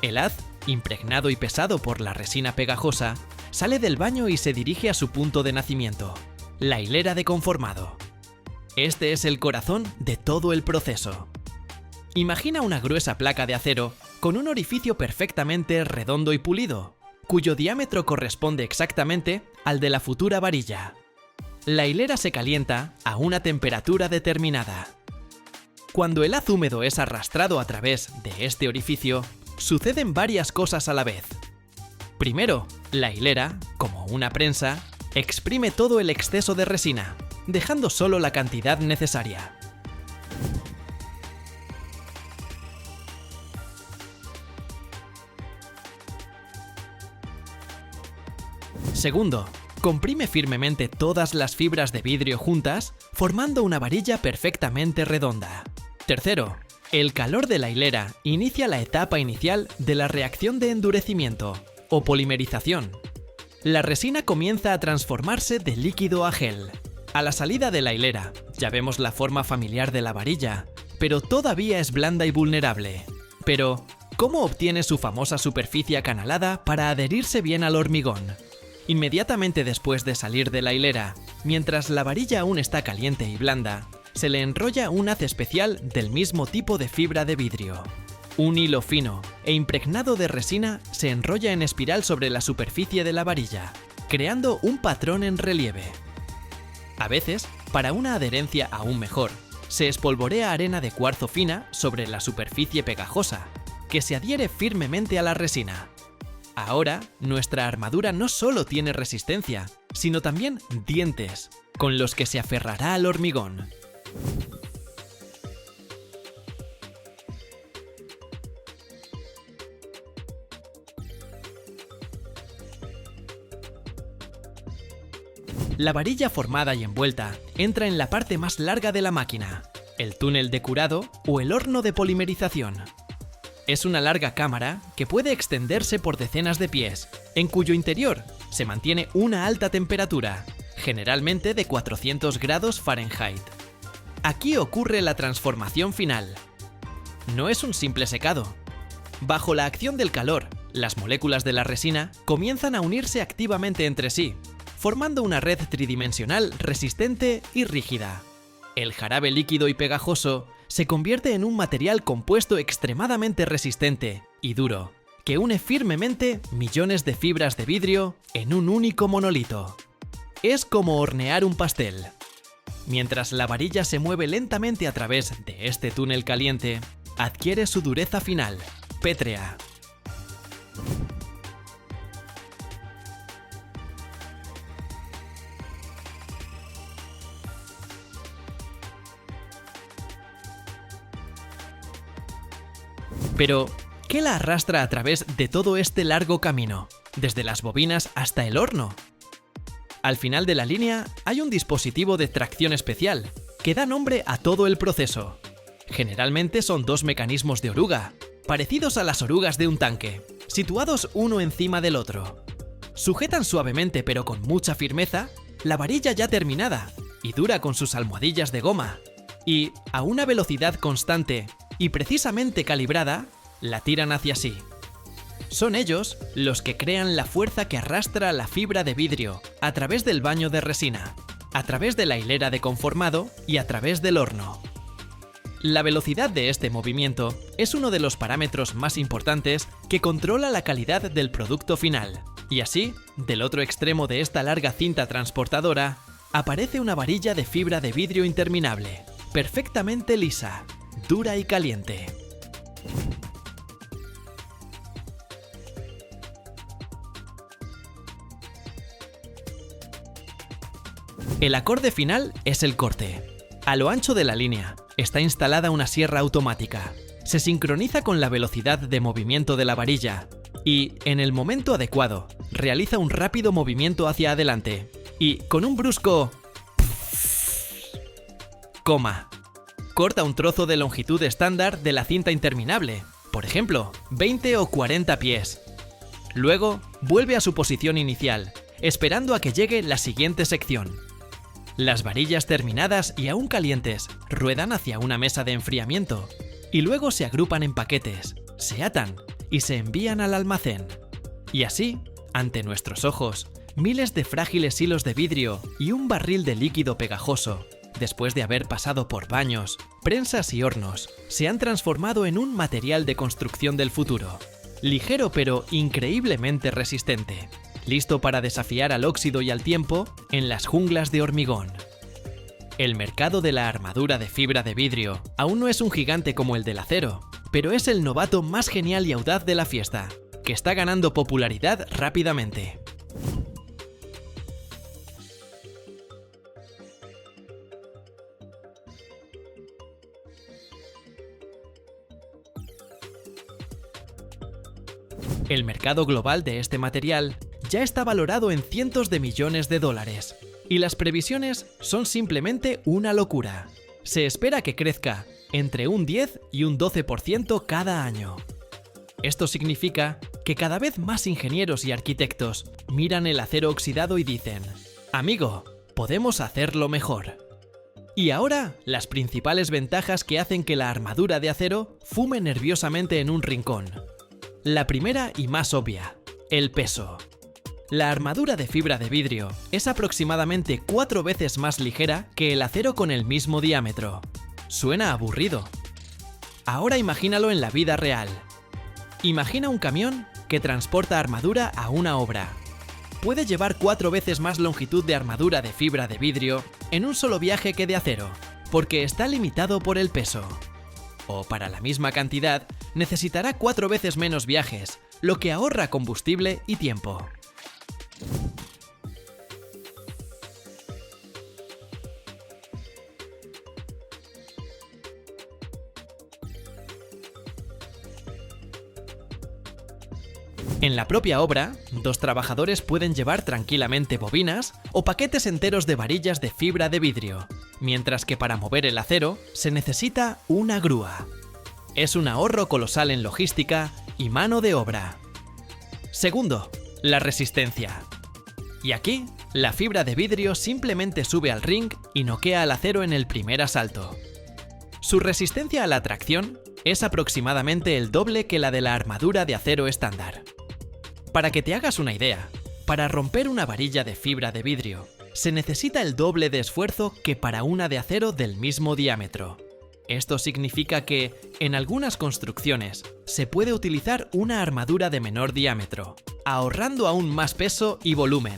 El haz, impregnado y pesado por la resina pegajosa, sale del baño y se dirige a su punto de nacimiento, la hilera de conformado. Este es el corazón de todo el proceso. Imagina una gruesa placa de acero con un orificio perfectamente redondo y pulido, cuyo diámetro corresponde exactamente al de la futura varilla. La hilera se calienta a una temperatura determinada. Cuando el haz húmedo es arrastrado a través de este orificio, suceden varias cosas a la vez. Primero, la hilera, como una prensa, exprime todo el exceso de resina, dejando solo la cantidad necesaria. Segundo, comprime firmemente todas las fibras de vidrio juntas, formando una varilla perfectamente redonda. Tercero, el calor de la hilera inicia la etapa inicial de la reacción de endurecimiento o polimerización. La resina comienza a transformarse de líquido a gel. A la salida de la hilera, ya vemos la forma familiar de la varilla, pero todavía es blanda y vulnerable. Pero, ¿cómo obtiene su famosa superficie acanalada para adherirse bien al hormigón? Inmediatamente después de salir de la hilera, mientras la varilla aún está caliente y blanda, se le enrolla un haz especial del mismo tipo de fibra de vidrio. Un hilo fino e impregnado de resina se enrolla en espiral sobre la superficie de la varilla, creando un patrón en relieve. A veces, para una adherencia aún mejor, se espolvorea arena de cuarzo fina sobre la superficie pegajosa, que se adhiere firmemente a la resina. Ahora, nuestra armadura no solo tiene resistencia, sino también dientes, con los que se aferrará al hormigón. La varilla formada y envuelta entra en la parte más larga de la máquina, el túnel de curado o el horno de polimerización. Es una larga cámara que puede extenderse por decenas de pies, en cuyo interior se mantiene una alta temperatura, generalmente de 400 grados Fahrenheit. Aquí ocurre la transformación final. No es un simple secado. Bajo la acción del calor, las moléculas de la resina comienzan a unirse activamente entre sí, formando una red tridimensional resistente y rígida. El jarabe líquido y pegajoso se convierte en un material compuesto extremadamente resistente y duro, que une firmemente millones de fibras de vidrio en un único monolito. Es como hornear un pastel. Mientras la varilla se mueve lentamente a través de este túnel caliente, adquiere su dureza final, pétrea. Pero, ¿qué la arrastra a través de todo este largo camino, desde las bobinas hasta el horno? Al final de la línea hay un dispositivo de tracción especial que da nombre a todo el proceso. Generalmente son dos mecanismos de oruga, parecidos a las orugas de un tanque, situados uno encima del otro. Sujetan suavemente pero con mucha firmeza la varilla ya terminada y dura con sus almohadillas de goma, y a una velocidad constante y precisamente calibrada, la tiran hacia sí. Son ellos los que crean la fuerza que arrastra la fibra de vidrio a través del baño de resina, a través de la hilera de conformado y a través del horno. La velocidad de este movimiento es uno de los parámetros más importantes que controla la calidad del producto final. Y así, del otro extremo de esta larga cinta transportadora, aparece una varilla de fibra de vidrio interminable, perfectamente lisa, dura y caliente. El acorde final es el corte. A lo ancho de la línea está instalada una sierra automática. Se sincroniza con la velocidad de movimiento de la varilla y, en el momento adecuado, realiza un rápido movimiento hacia adelante y, con un brusco coma, corta un trozo de longitud estándar de la cinta interminable, por ejemplo, 20 o 40 pies. Luego, vuelve a su posición inicial, esperando a que llegue la siguiente sección. Las varillas terminadas y aún calientes ruedan hacia una mesa de enfriamiento y luego se agrupan en paquetes, se atan y se envían al almacén. Y así, ante nuestros ojos, miles de frágiles hilos de vidrio y un barril de líquido pegajoso, después de haber pasado por baños, prensas y hornos, se han transformado en un material de construcción del futuro, ligero pero increíblemente resistente, listo para desafiar al óxido y al tiempo en las junglas de hormigón. El mercado de la armadura de fibra de vidrio aún no es un gigante como el del acero, pero es el novato más genial y audaz de la fiesta, que está ganando popularidad rápidamente. El mercado global de este material ya está valorado en cientos de millones de dólares, y las previsiones son simplemente una locura. Se espera que crezca entre un 10 y un 12% cada año. Esto significa que cada vez más ingenieros y arquitectos miran el acero oxidado y dicen: amigo, podemos hacerlo mejor. Y ahora, las principales ventajas que hacen que la armadura de acero fume nerviosamente en un rincón. La primera y más obvia, el peso. La armadura de fibra de vidrio es aproximadamente 4 veces más ligera que el acero con el mismo diámetro. Suena aburrido. Ahora imagínalo en la vida real. Imagina un camión que transporta armadura a una obra. Puede llevar 4 veces más longitud de armadura de fibra de vidrio en un solo viaje que de acero, porque está limitado por el peso. O para la misma cantidad, necesitará 4 veces menos viajes, lo que ahorra combustible y tiempo. En la propia obra, 2 trabajadores pueden llevar tranquilamente bobinas o paquetes enteros de varillas de fibra de vidrio, mientras que para mover el acero se necesita una grúa. Es un ahorro colosal en logística y mano de obra. Segundo, la resistencia. Y aquí, la fibra de vidrio simplemente sube al ring y noquea al acero en el primer asalto. Su resistencia a la tracción es aproximadamente el doble que la de la armadura de acero estándar. Para que te hagas una idea, para romper una varilla de fibra de vidrio, se necesita el doble de esfuerzo que para una de acero del mismo diámetro. Esto significa que, en algunas construcciones, se puede utilizar una armadura de menor diámetro, ahorrando aún más peso y volumen.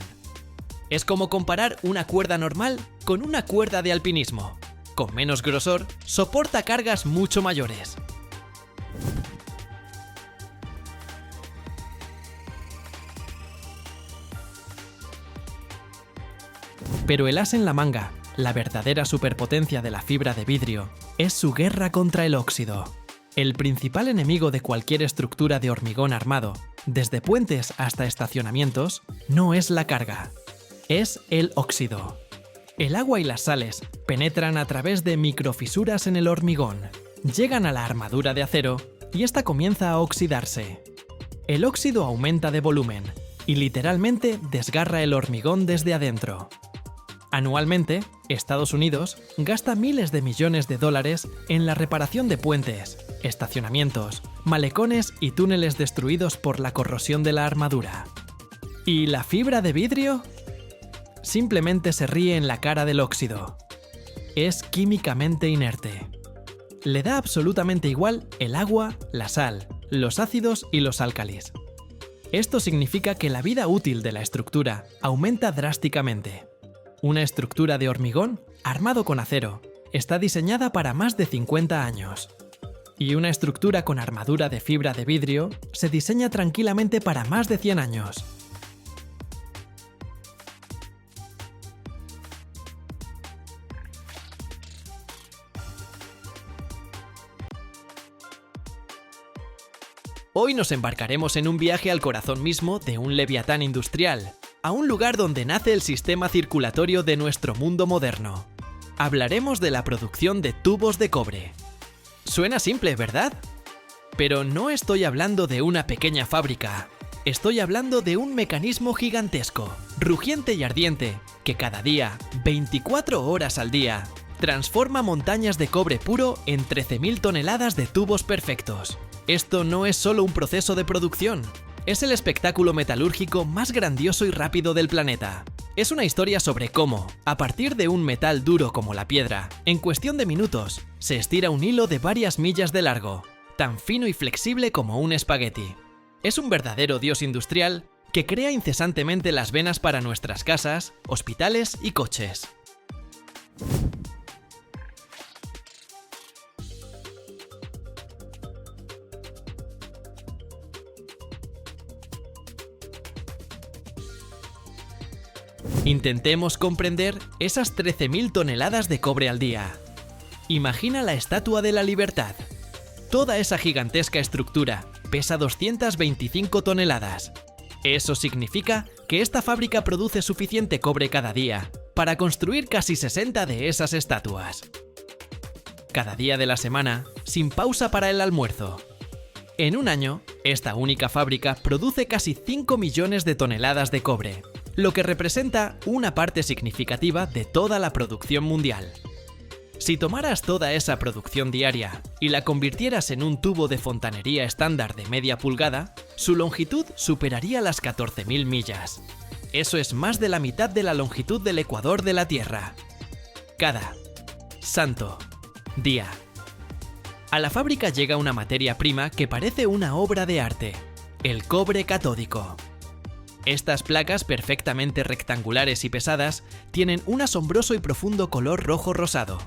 Es como comparar una cuerda normal con una cuerda de alpinismo. Con menos grosor, soporta cargas mucho mayores. Pero el as en la manga, la verdadera superpotencia de la fibra de vidrio, es su guerra contra el óxido. El principal enemigo de cualquier estructura de hormigón armado, desde puentes hasta estacionamientos, no es la carga. Es el óxido. El agua y las sales penetran a través de microfisuras en el hormigón, llegan a la armadura de acero y esta comienza a oxidarse. El óxido aumenta de volumen y literalmente desgarra el hormigón desde adentro. Anualmente, Estados Unidos gasta miles de millones de dólares en la reparación de puentes, estacionamientos, malecones y túneles destruidos por la corrosión de la armadura. ¿Y la fibra de vidrio? Simplemente se ríe en la cara del óxido. Es químicamente inerte. Le da absolutamente igual el agua, la sal, los ácidos y los álcalis. Esto significa que la vida útil de la estructura aumenta drásticamente. Una estructura de hormigón armado con acero está diseñada para más de 50 años. Y una estructura con armadura de fibra de vidrio se diseña tranquilamente para más de 100 años. Hoy nos embarcaremos en un viaje al corazón mismo de un leviatán industrial, a un lugar donde nace el sistema circulatorio de nuestro mundo moderno. Hablaremos de la producción de tubos de cobre. Suena simple, ¿verdad? Pero no estoy hablando de una pequeña fábrica. Estoy hablando de un mecanismo gigantesco, rugiente y ardiente, que cada día, 24 horas al día, transforma montañas de cobre puro en 13.000 toneladas de tubos perfectos. Esto no es solo un proceso de producción, es el espectáculo metalúrgico más grandioso y rápido del planeta. Es una historia sobre cómo, a partir de un metal duro como la piedra, en cuestión de minutos, se estira un hilo de varias millas de largo, tan fino y flexible como un espagueti. Es un verdadero dios industrial que crea incesantemente las venas para nuestras casas, hospitales y coches. Intentemos comprender esas 13.000 toneladas de cobre al día. Imagina la Estatua de la Libertad. Toda esa gigantesca estructura pesa 225 toneladas. Eso significa que esta fábrica produce suficiente cobre cada día para construir casi 60 de esas estatuas. Cada día de la semana, sin pausa para el almuerzo. En un año, esta única fábrica produce casi 5 millones de toneladas de cobre, lo que representa una parte significativa de toda la producción mundial. Si tomaras toda esa producción diaria y la convirtieras en un tubo de fontanería estándar de media pulgada, su longitud superaría las 14.000 millas. Eso es más de la mitad de la longitud del ecuador de la Tierra. Cada santo día. A la fábrica llega una materia prima que parece una obra de arte: el cobre catódico. Estas placas perfectamente rectangulares y pesadas tienen un asombroso y profundo color rojo rosado.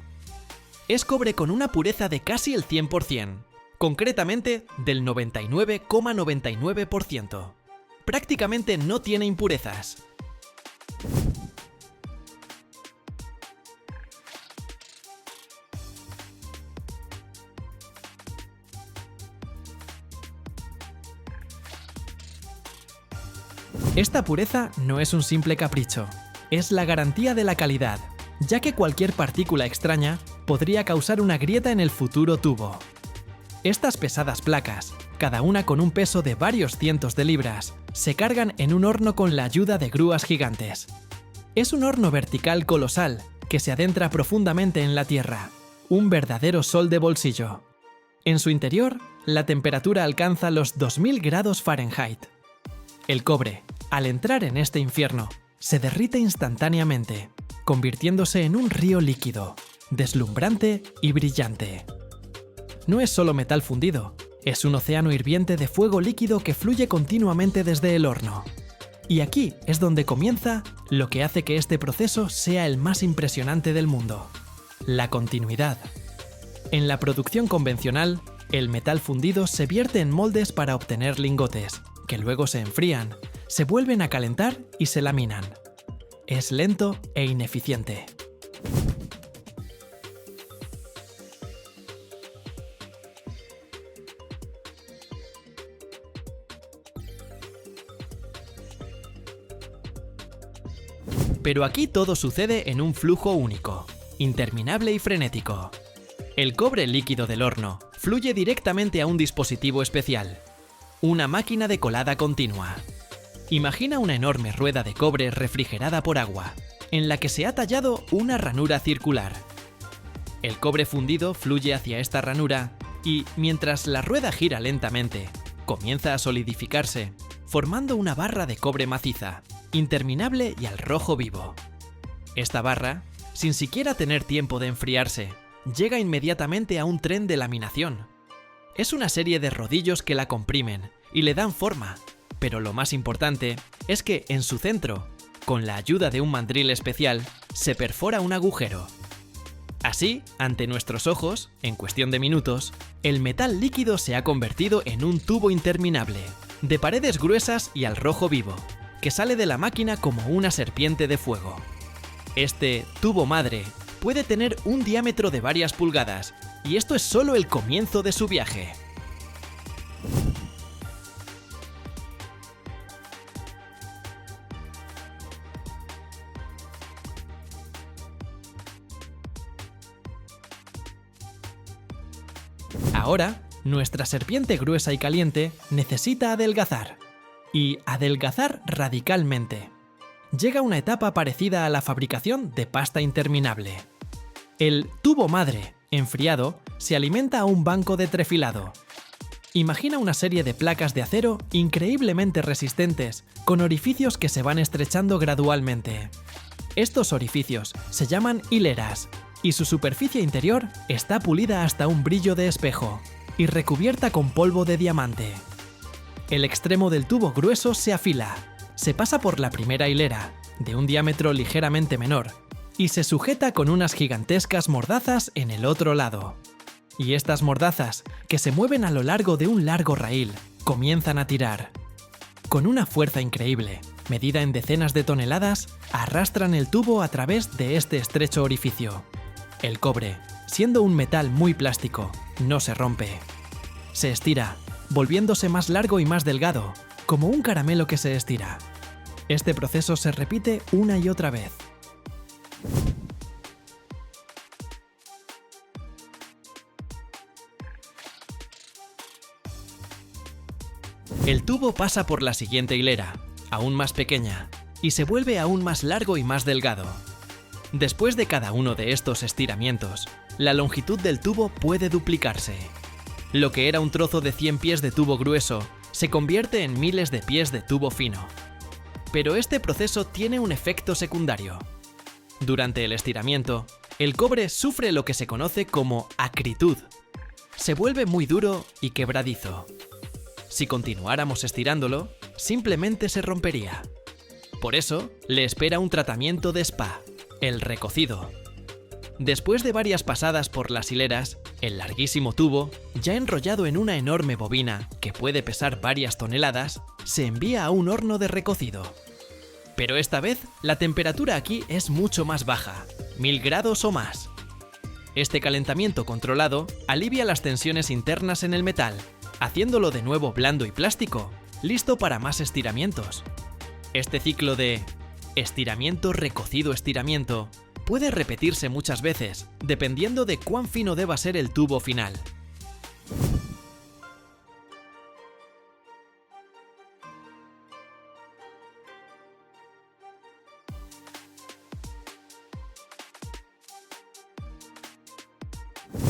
Es cobre con una pureza de casi el 100%, concretamente del 99,99%. Prácticamente no tiene impurezas. Esta pureza no es un simple capricho, es la garantía de la calidad, ya que cualquier partícula extraña podría causar una grieta en el futuro tubo. Estas pesadas placas, cada una con un peso de varios cientos de libras, se cargan en un horno con la ayuda de grúas gigantes. Es un horno vertical colosal que se adentra profundamente en la tierra, un verdadero sol de bolsillo. En su interior, la temperatura alcanza los 2000 grados Fahrenheit. El cobre, al entrar en este infierno, se derrite instantáneamente, convirtiéndose en un río líquido, deslumbrante y brillante. No es solo metal fundido, es un océano hirviente de fuego líquido que fluye continuamente desde el horno. Y aquí es donde comienza lo que hace que este proceso sea el más impresionante del mundo: la continuidad. En la producción convencional, el metal fundido se vierte en moldes para obtener lingotes, que luego se enfrían, se vuelven a calentar y se laminan. Es lento e ineficiente. Pero aquí todo sucede en un flujo único, interminable y frenético. El cobre líquido del horno fluye directamente a un dispositivo especial, una máquina de colada continua. Imagina una enorme rueda de cobre refrigerada por agua, en la que se ha tallado una ranura circular. El cobre fundido fluye hacia esta ranura y, mientras la rueda gira lentamente, comienza a solidificarse, formando una barra de cobre maciza, interminable y al rojo vivo. Esta barra, sin siquiera tener tiempo de enfriarse, llega inmediatamente a un tren de laminación. Es una serie de rodillos que la comprimen y le dan forma, pero lo más importante es que en su centro, con la ayuda de un mandril especial, se perfora un agujero. Así, ante nuestros ojos, en cuestión de minutos, el metal líquido se ha convertido en un tubo interminable, de paredes gruesas y al rojo vivo, que sale de la máquina como una serpiente de fuego. Este tubo madre puede tener un diámetro de varias pulgadas, y esto es solo el comienzo de su viaje. Ahora, nuestra serpiente gruesa y caliente necesita adelgazar. Y adelgazar radicalmente. Llega una etapa parecida a la fabricación de pasta interminable. El tubo madre, enfriado, se alimenta a un banco de trefilado. Imagina una serie de placas de acero increíblemente resistentes, con orificios que se van estrechando gradualmente. Estos orificios se llaman hileras, y su superficie interior está pulida hasta un brillo de espejo, y recubierta con polvo de diamante. El extremo del tubo grueso se afila, se pasa por la primera hilera, de un diámetro ligeramente menor, y se sujeta con unas gigantescas mordazas en el otro lado. Y estas mordazas, que se mueven a lo largo de un largo raíl, comienzan a tirar. Con una fuerza increíble, medida en decenas de toneladas, arrastran el tubo a través de este estrecho orificio. El cobre, siendo un metal muy plástico, no se rompe. Se estira, volviéndose más largo y más delgado, como un caramelo que se estira. Este proceso se repite una y otra vez. El tubo pasa por la siguiente hilera, aún más pequeña, y se vuelve aún más largo y más delgado. Después de cada uno de estos estiramientos, la longitud del tubo puede duplicarse. Lo que era un trozo de 100 pies de tubo grueso se convierte en miles de pies de tubo fino. Pero este proceso tiene un efecto secundario. Durante el estiramiento, el cobre sufre lo que se conoce como acritud. Se vuelve muy duro y quebradizo. Si continuáramos estirándolo, simplemente se rompería. Por eso, le espera un tratamiento de spa, el recocido. Después de varias pasadas por las hileras, el larguísimo tubo, ya enrollado en una enorme bobina que puede pesar varias toneladas, se envía a un horno de recocido. Pero esta vez, la temperatura aquí es mucho más baja, 1000 grados o más. Este calentamiento controlado alivia las tensiones internas en el metal, haciéndolo de nuevo blando y plástico, listo para más estiramientos. Este ciclo de estiramiento, recocido, estiramiento puede repetirse muchas veces, dependiendo de cuán fino deba ser el tubo final.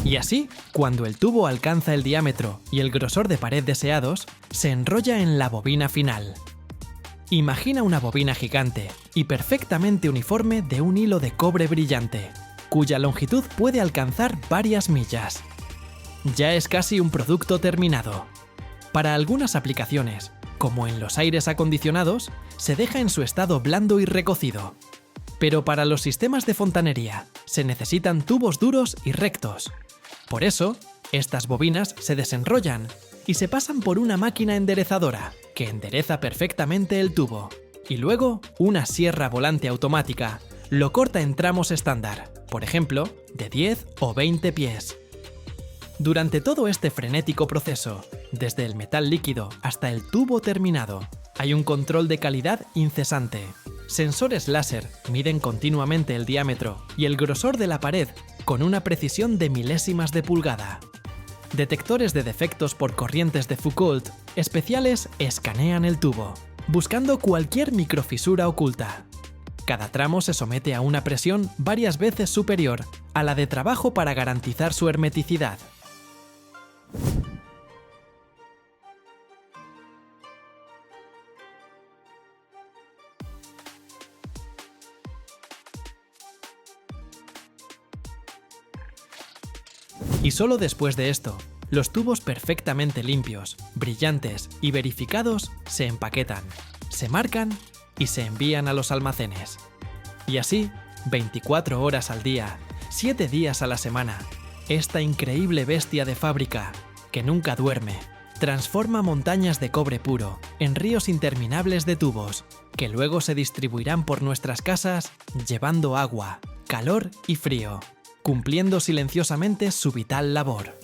Y así, cuando el tubo alcanza el diámetro y el grosor de pared deseados, se enrolla en la bobina final. Imagina una bobina gigante y perfectamente uniforme de un hilo de cobre brillante, cuya longitud puede alcanzar varias millas. Ya es casi un producto terminado. Para algunas aplicaciones, como en los aires acondicionados, se deja en su estado blando y recocido. Pero para los sistemas de fontanería, se necesitan tubos duros y rectos. Por eso, estas bobinas se desenrollan y se pasan por una máquina enderezadora, que endereza perfectamente el tubo. Y luego, una sierra volante automática lo corta en tramos estándar, por ejemplo, de 10 o 20 pies. Durante todo este frenético proceso, desde el metal líquido hasta el tubo terminado, hay un control de calidad incesante. Sensores láser miden continuamente el diámetro y el grosor de la pared con una precisión de milésimas de pulgada. Detectores de defectos por corrientes de Foucault especiales escanean el tubo, buscando cualquier microfisura oculta. Cada tramo se somete a una presión varias veces superior a la de trabajo para garantizar su hermeticidad. Y solo después de esto, los tubos perfectamente limpios, brillantes y verificados se empaquetan, se marcan y se envían a los almacenes. Y así, 24 horas al día, 7 días a la semana, esta increíble bestia de fábrica, que nunca duerme, transforma montañas de cobre puro en ríos interminables de tubos, que luego se distribuirán por nuestras casas llevando agua, calor y frío, cumpliendo silenciosamente su vital labor.